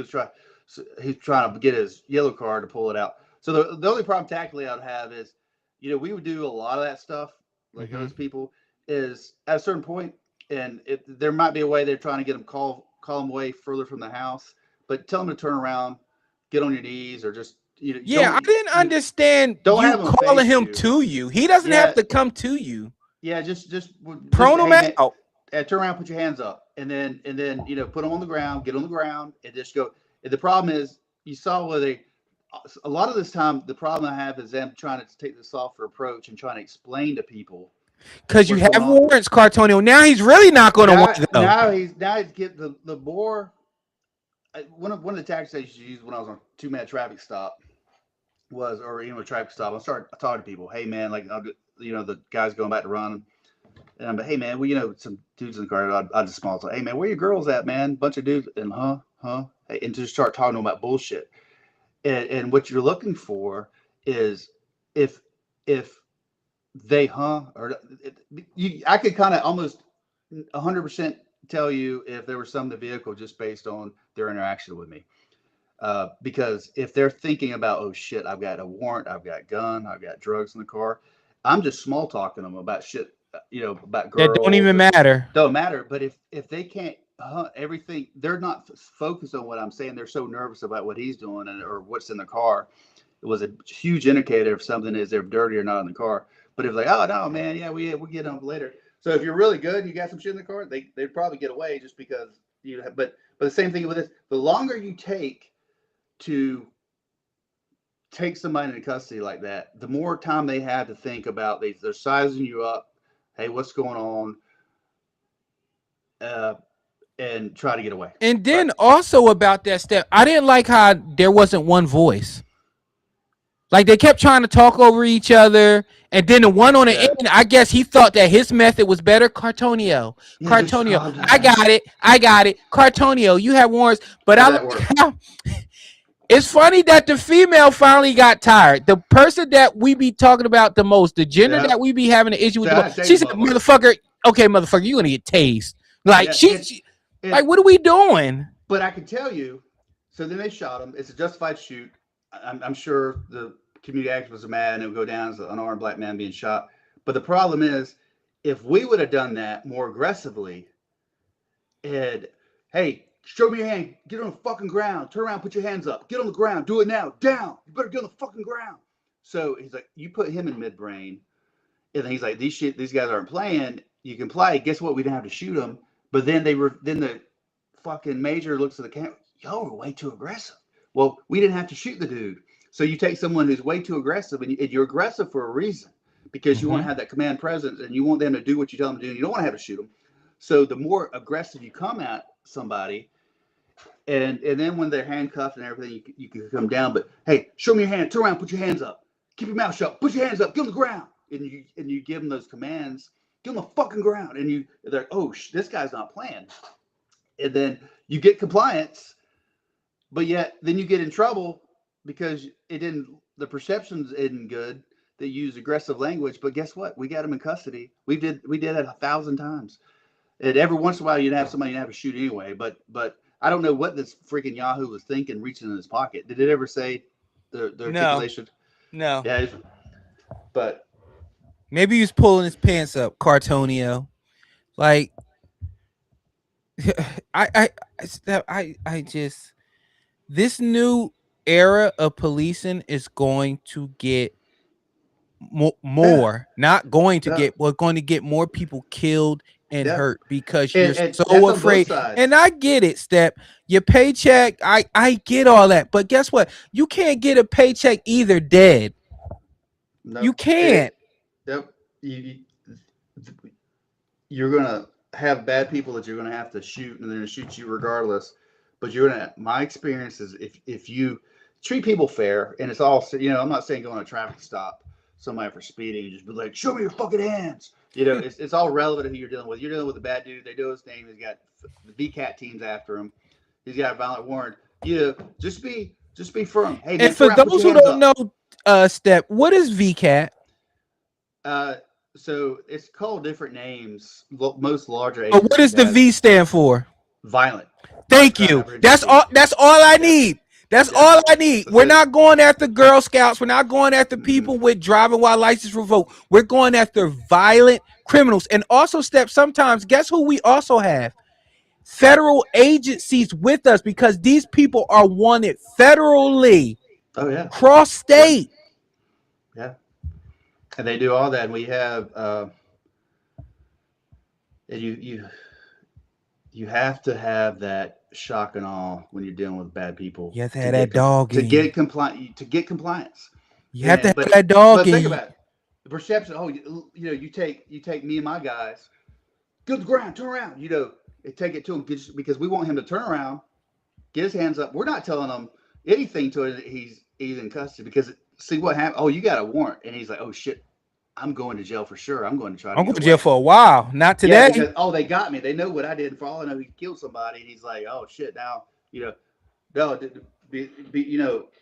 trying to get his yellow card to pull it out. So the only problem tactically I would have is, we would do a lot of that stuff, like those people, is at a certain point, and there might be a way they're trying to get them call them away further from the house, but tell them to turn around, get on your knees, or just Yeah, I didn't understand don't you have him calling face him you. to you. He doesn't have to come to you. Yeah, just Prone him hey, out. turn around, put your hands up, and then put them on the ground, get on the ground, and just go. And the problem is, you saw where a lot of this time, the problem I have is them trying to take the softer approach and trying to explain to people. Because you have warrants, Cartonio. Now he's really not going to want to go. Now he's get the more. One of the tactics I used to use when I was on a 2-minute traffic stop was, or a traffic stop, I started talking to people. Hey man, like the guy's going back to run, and I'm like, hey man, well some dudes in the car. I just smile. Hey man, where your girls at, man? Bunch of dudes, and hey, and just start talking to them about bullshit. And what you're looking for is if they or I could kind of almost 100% tell you if there was some in the vehicle just based on their interaction with me. Because if they're thinking about, oh shit, I've got a warrant, I've got a gun, I've got drugs in the car, I'm just small talking them about shit, about girls. That don't even matter. Don't matter. But if they can't everything, they're not focused on what I'm saying. They're so nervous about what he's doing or what's in the car. It was a huge indicator if something is they're dirty or not in the car. But if like, oh no, man, yeah, we'll get them later. So if you're really good and you got some shit in the car, they'd probably get away just because but the same thing with this. The longer you take to take somebody into custody like that, the more time they have to think about they're sizing you up. Hey, what's going on? And try to get away. And then also about that step, I didn't like how there wasn't one voice. Like they kept trying to talk over each other, and then the one on the end, I guess he thought that his method was better. Cartonio, I got it. Cartonio, you have warrants, but it's funny that the female finally got tired. The person that we be talking about the most, the gender that we be having an issue with, the most, she said, "Motherfucker, okay, motherfucker, you gonna get tased." Like like, what are we doing? But I can tell you, so then they shot him. It's a justified shoot. I'm sure the community activists are mad and it would go down as an unarmed black man being shot. But the problem is, if we would have done that more aggressively, and hey, show me your hand, get on the fucking ground, turn around, put your hands up, get on the ground, do it now, down, you better get on the fucking ground. So he's like, you put him in midbrain, and then he's like, these guys aren't playing. You can play. Guess what? We didn't have to shoot them. But then then the fucking major looks at the camera. Y'all were way too aggressive. Well, we didn't have to shoot the dude. So you take someone who's way too aggressive, and you're aggressive for a reason, because you want to have that command presence, and you want them to do what you tell them to do. And you don't want to have to shoot them. So the more aggressive you come at somebody, and then when they're handcuffed and everything, you can come down. But hey, show me your hand. Turn around. Put your hands up. Keep your mouth shut. Put your hands up. Get on the ground. And you give them those commands. Get on the fucking ground. And they're like, oh, this guy's not playing. And then you get compliance, but yet then you get in trouble because the perceptions isn't good. They use aggressive language, but guess what? We got them in custody. We did it 1,000 times. And every once in a while you'd have somebody you'd have to shoot anyway. But I don't know what this freaking Yahoo was thinking, reaching in his pocket. Did it ever say the articulation? No. Yeah, but maybe he was pulling his pants up, Cartonio. Like, I just, this new era of policing is going to get more, not going to get, we're going to get more people killed and hurt because you're so afraid. And I get it, Step. Your paycheck, I get all that, but guess what? You can't get a paycheck either dead. No. You can't. Yep. You're gonna have bad people that you're gonna have to shoot, and they're gonna shoot you regardless. But you're gonna. My experience is if you treat people fair, and it's all I'm not saying go on a traffic stop, somebody for speeding, and just be like, show me your fucking hands. It's all relevant to who you're dealing with. You're dealing with a bad dude. They do his thing. He's got the VCAT teams after him. He's got a violent warrant. Just be firm. Hey, man, And for those who don't know, Steppe, what is VCAT? So it's called different names. Most larger But what does the V stand for? Violent. Thank you. That's all. That's all I need. That's all I need. We're not going after Girl Scouts. We're not going after people with driving while license revoked. We're going after violent criminals. And also, Steppe, sometimes, guess who we also have? Federal agencies with us, because these people are wanted federally. Oh, yeah. Cross state. Yeah. And they do all that. And we have, you have to have that shock and awe when you're dealing with bad people. You have to have that dog to get compliance. You have to have that dog. But think about it. The perception. Oh, you take me and my guys. Go to the ground. Turn around. Take it to him because we want him to turn around, get his hands up. We're not telling him anything to it that he's in custody, because see what happened. Oh, you got a warrant, and he's like, oh shit, I'm going to jail for sure. I'm going to try. I'm going to jail for a while. Not today. Yeah, because, they got me. They know what I did. For all I know, he killed somebody, and he's like, oh shit. Now no,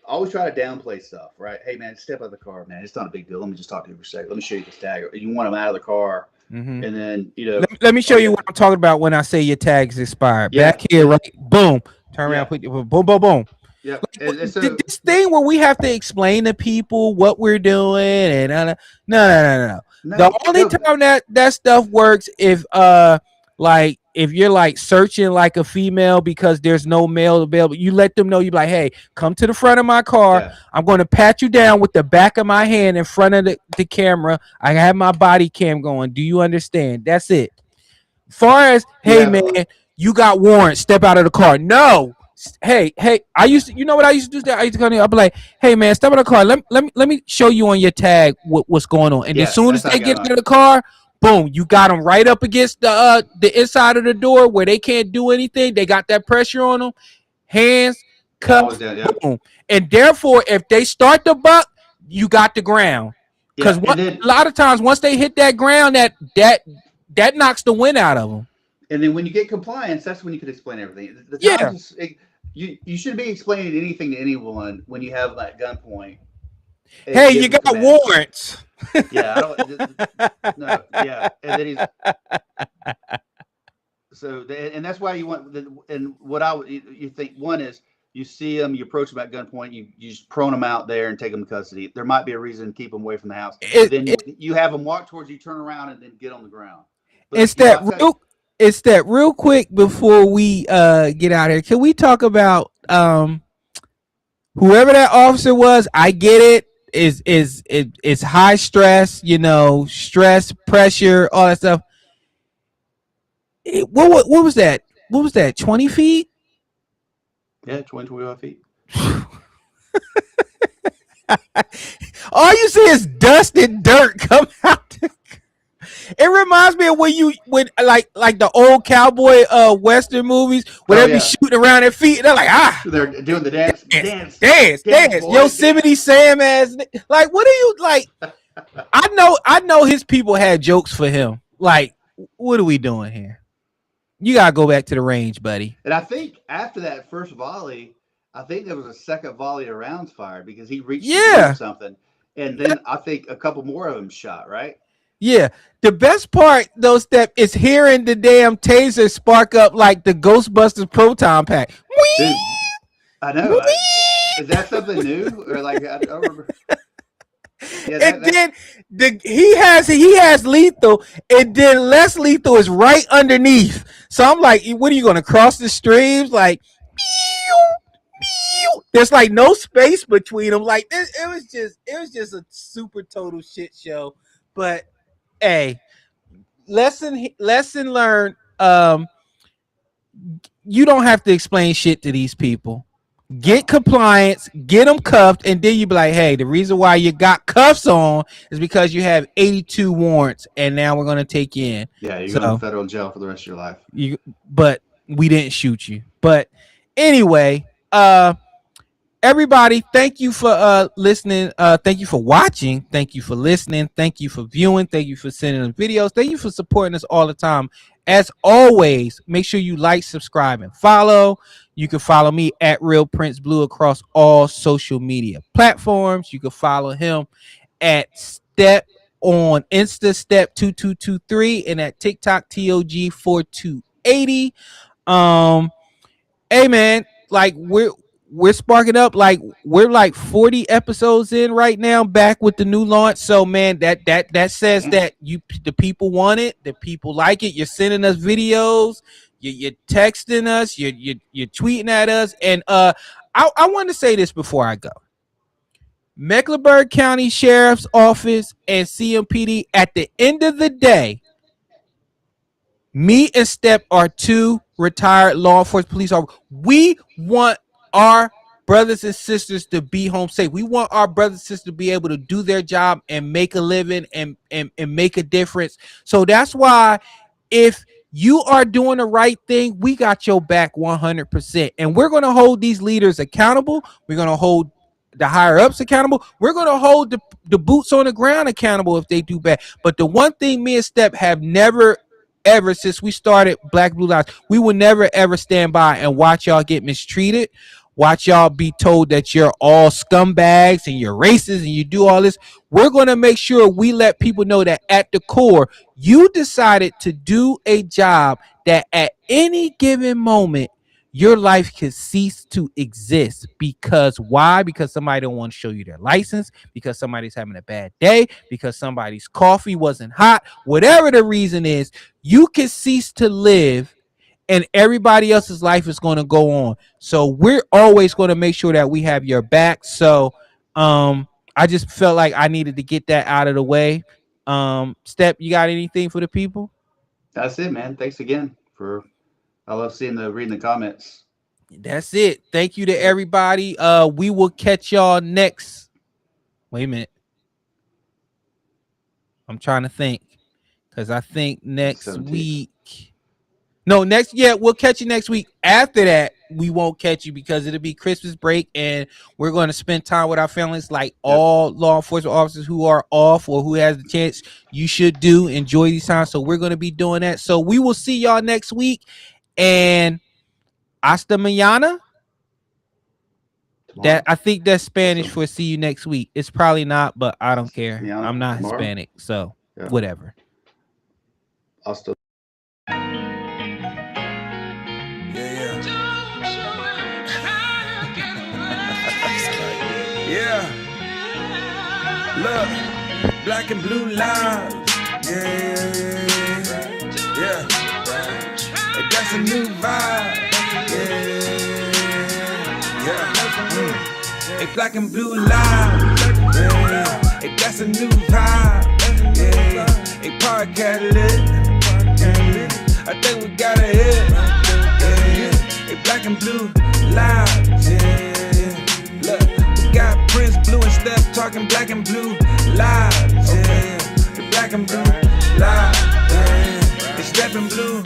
always try to downplay stuff, right? Hey man, step out of the car, man. It's not a big deal. Let me just talk to you for a second. Let me show you this tag. You want him out of the car. Mm-hmm. And then let me show you what I'm talking about when I say your tag's expired. Yeah. Back here, right? Boom. Turn around. Put boom, boom, boom. Yeah. This thing where we have to explain to people what we're doing and no. The only time that stuff works if if you're like searching like a female because there's no male available, you let them know. You be like, hey, come to the front of my car. Yeah. I'm going to pat you down with the back of my hand in front of the camera. I have my body cam going. Do you understand? That's it. Far as, hey, man, you got warrants. Step out of the car. No. Hey, I used to, you know what I used to do? I used to go in, I'll be like, hey, man, step out of the car. Let me show you on your tag what's going on. And as soon as they get out of the car, boom, you got them right up against the inside of the door where they can't do anything. They got that pressure on them. Hands, cuffs, boom. And therefore, if they start to buck, you got the ground. Because a lot of times, once they hit that ground, that knocks the wind out of them. And then when you get compliance, that's when you can explain everything. You shouldn't be explaining anything to anyone when you have that gunpoint. Hey, you got warrants. Yeah, I don't. No, yeah, and then and that's why you want. And what you think one is you see them, you approach them at gunpoint, you just prone them out there and take them to custody. There might be a reason to keep them away from the house. Then you have them walk towards you, turn around, and then get on the ground. But it's that real quick before we get out of here. Can we talk about whoever that officer was? I get it. It's high stress, stress, pressure, all that stuff. What was that? What was that? 20 feet? Yeah, 25 feet. All you see is dust and dirt come out. It reminds me of when like the old cowboy western movies where they be shooting around their feet and they're like, they're doing the dance. Yosemite Sam ass. Like, what are you like? I know his people had jokes for him. Like, what are we doing here? You gotta go back to the range, buddy. And I think after that first volley, I think there was a second volley of rounds fired because he reached something, and then I think a couple more of them shot. Right. Yeah, the best part though, Steppe, is hearing the damn taser spark up like the Ghostbusters proton pack. Dude, I know. Is that something new or like I don't remember? Yeah, then he has lethal, and then less lethal is right underneath. So I'm like, what are you going to cross the streams? Like, there's like no space between them. Like it was just a super total shit show. But hey, lesson learned. You don't have to explain shit to these people. get compliance, get them cuffed, and then you be like, hey, the reason why you got cuffs on is because you have 82 warrants, and now we're gonna take you in. Yeah, you're going to federal jail for the rest of your life. But we didn't shoot you. But anyway, everybody, thank you for listening. Thank you for watching. Thank you for listening. Thank you for viewing. Thank you for sending us videos. Thank you for supporting us all the time. As always, make sure you like, subscribe, and follow. You can follow me at Real Prince Blue across all social media platforms. You can follow him at Step on Insta Step 2223 and at TikTok TOG 4280. Hey man, like we're sparking up, like we're like 40 episodes in right now, back with the new launch. So man, that says that the people want it, the people like it. You're sending us videos, you're texting us, you're tweeting at us, and I want to say this before I go. Mecklenberg County Sheriff's Office and CMPD, at the end of the day, me and Step are two retired law enforcement police officers. We want our brothers and sisters to be home safe. We want our brothers and sisters to be able to do their job and make a living and make a difference. So that's why, if you are doing the right thing, we got your back 100%. And we're going to hold these leaders accountable. We're going to hold the higher ups accountable. We're going to hold the boots on the ground accountable if they do bad. But the one thing me and Step have never ever, since we started Black Blue Lives, we will never ever stand by and watch y'all get mistreated, watch y'all be told that you're all scumbags and you're racist and you do all this. We're going to make sure we let people know that at the core, you decided to do a job that at any given moment your life could cease to exist. Because why? Because somebody don't want to show you their license, because somebody's having a bad day, because somebody's coffee wasn't hot, whatever the reason is, you can cease to live and everybody else's life is going to go on. So we're always going to make sure that we have your back. So I just felt like I needed to get that out of the way. Step, you got anything for the people? That's it, man. Thanks again I love reading the comments. That's it. Thank you to everybody. We will catch y'all next. Wait a minute. I'm trying to think, because I think next 17th. week. No, we'll catch you next week. After that, we won't catch you because it'll be Christmas break and we're going to spend time with our families, like all law enforcement officers who are off or who has the chance. You should enjoy these times. So we're going to be doing that. So we will see y'all next week. And hasta mañana. That, I think that's Spanish for see you next week. It's probably not, but I don't care. I'm not Hispanic, so whatever. Hasta. Yeah. Look, Black and Blue Lives. Yeah. That's a new vibe. Yeah. Hey, Black and Blue Lives. Yeah. Hey, that's a new vibe. Yeah. Hey, Park Catalyst. I think we got a hit. Yeah. Hey, Black and Blue Lives. Yeah. Look, we got Prince, Blue and Steppe talking Black and Blue Lives. Yeah. Hey, Black and Blue Lives. Yeah. Hey, Steppe and Blue.